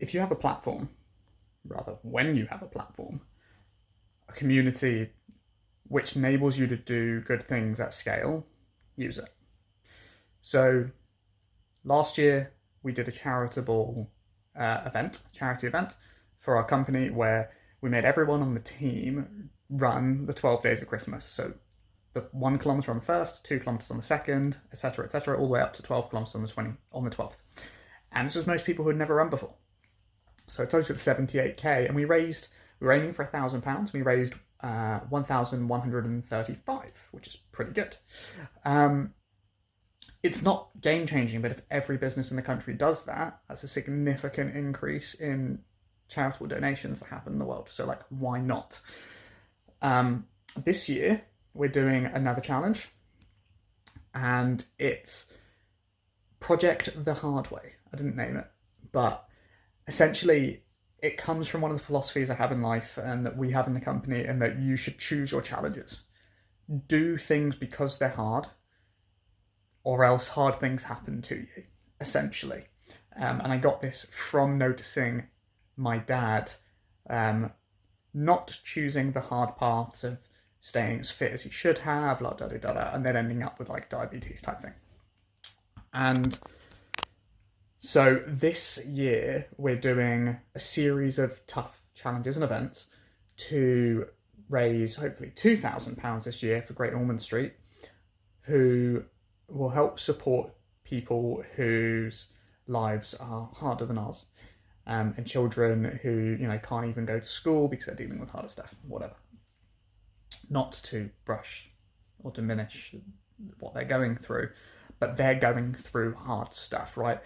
if you have a platform, rather, when you have a platform, a community which enables you to do good things at scale, use it. So last year we did a charity event for our company where we made everyone on the team run the 12 days of Christmas. So the 1 kilometer on the first, 2 kilometers on the second, etc., all the way up to 12 kilometers on the 12th. And this was most people who had never run before. So a total of 78k, and we were aiming for £1,000. We raised 1,135, which is pretty good. It's not game changing, but if every business in the country does that, that's a significant increase in charitable donations that happen in the world. So, like, why not? This year, we're doing another challenge, and it's Project the Hard Way. I didn't name it, but essentially, it comes from one of the philosophies I have in life and that we have in the company, and that you should choose your challenges. Do things because they're hard, or else hard things happen to you, essentially. And I got this from noticing my dad not choosing the hard paths of staying as fit as he should have, and then ending up with like diabetes type thing. And so this year we're doing a series of tough challenges and events to raise hopefully £2,000 this year for Great Ormond Street, who will help support people whose lives are harder than ours, and children who can't even go to school because they're dealing with harder stuff, whatever. Not to brush or diminish what they're going through, but they're going through hard stuff, right?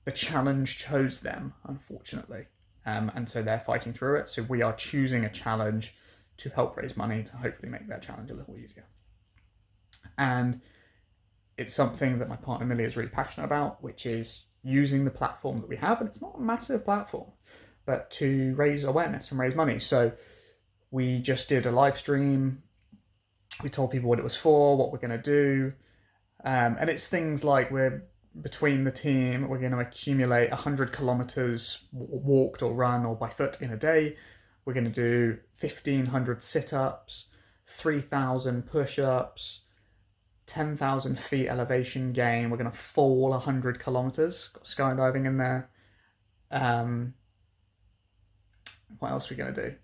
The challenge chose them, unfortunately, and so they're fighting through it. So we are choosing a challenge to help raise money to hopefully make that challenge a little easier. And it's something that my partner Millie is really passionate about, which is using the platform that we have, and it's not a massive platform, but to raise awareness and raise money. So we just did a live stream. We told people what it was for, what we're going to do, and it's things like between the team, we're going to accumulate 100 kilometers walked or run or by foot in a day. We're going to do 1,500 sit-ups, 3,000 push-ups, 10,000 feet elevation gain. We're going to fall 100 kilometers. Got skydiving in there. What else are we going to do?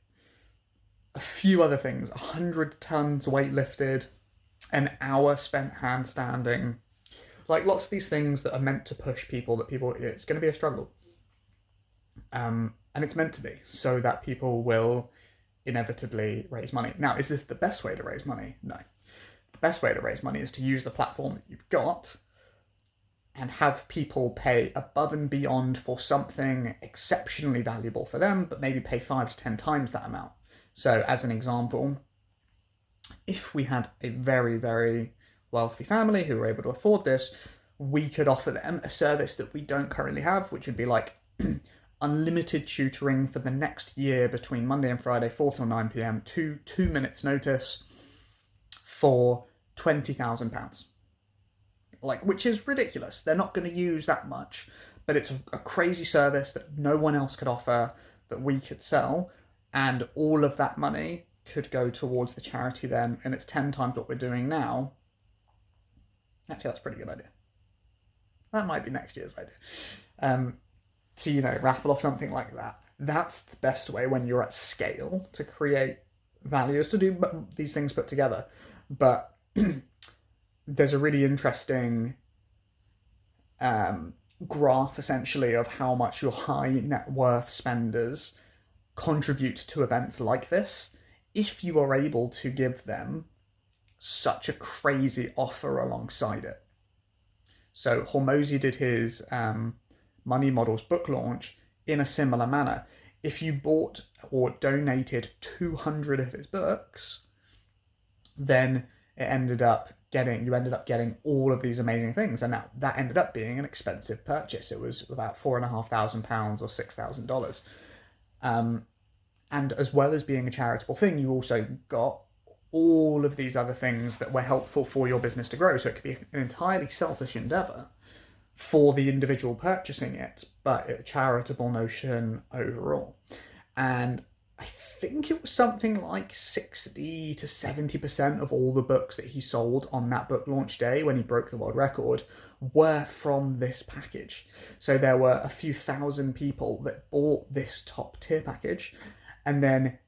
A few other things. 100 tons weight lifted, an hour spent handstanding. Like lots of these things that are meant to push people, it's going to be a struggle. And it's meant to be, so that people will inevitably raise money. Now, is this the best way to raise money? No. The best way to raise money is to use the platform that you've got and have people pay above and beyond for something exceptionally valuable for them, but maybe pay 5 to 10 times that amount. So as an example, if we had a very, very wealthy family who were able to afford this, we could offer them a service that we don't currently have, which would be like unlimited tutoring for the next year between Monday and Friday, 4 till 9 p.m, 2 minutes notice, for £20,000. Which is ridiculous. They're not going to use that much, but it's a crazy service that no one else could offer, that we could sell, and all of that money could go towards the charity then, and it's 10 times what we're doing now. Actually, that's a pretty good idea. That might be next year's idea. To, raffle off something like that. That's the best way when you're at scale to create value, is to do these things put together. But there's a really interesting graph, essentially, of how much your high net worth spenders contribute to events like this, if you are able to give them such a crazy offer alongside it. So Hormozi did his Money Models book launch in a similar manner. If you bought or donated 200 of his books, then you ended up getting all of these amazing things, and that ended up being an expensive purchase. It was about £4,500 or $6,000. And as well as being a charitable thing, you also got all of these other things that were helpful for your business to grow. So it could be an entirely selfish endeavor, for the individual purchasing it, but a charitable notion overall. And I think it was something like 60 to 70% of all the books that he sold on that book launch day when he broke the world record were from this package. So there were a few thousand people that bought this top tier package, and then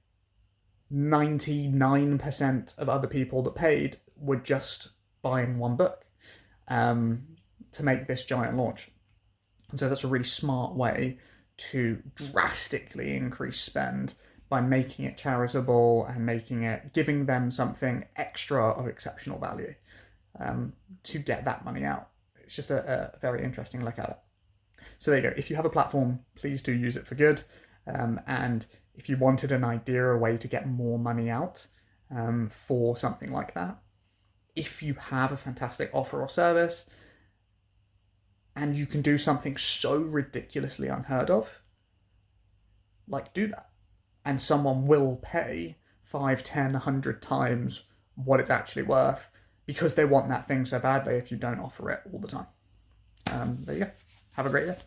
99% of other people that paid were just buying one book to make this giant launch. And so that's a really smart way to drastically increase spend by making it charitable and giving them something extra of exceptional value to get that money out. It's just a very interesting look at it. So there you go. If you have a platform, please do use it for good. And if you wanted an idea, a way to get more money out for something like that, if you have a fantastic offer or service and you can do something so ridiculously unheard of, like, do that. And someone will pay 5, 10, 100 times what it's actually worth because they want that thing so badly if you don't offer it all the time. There you go. Have a great day.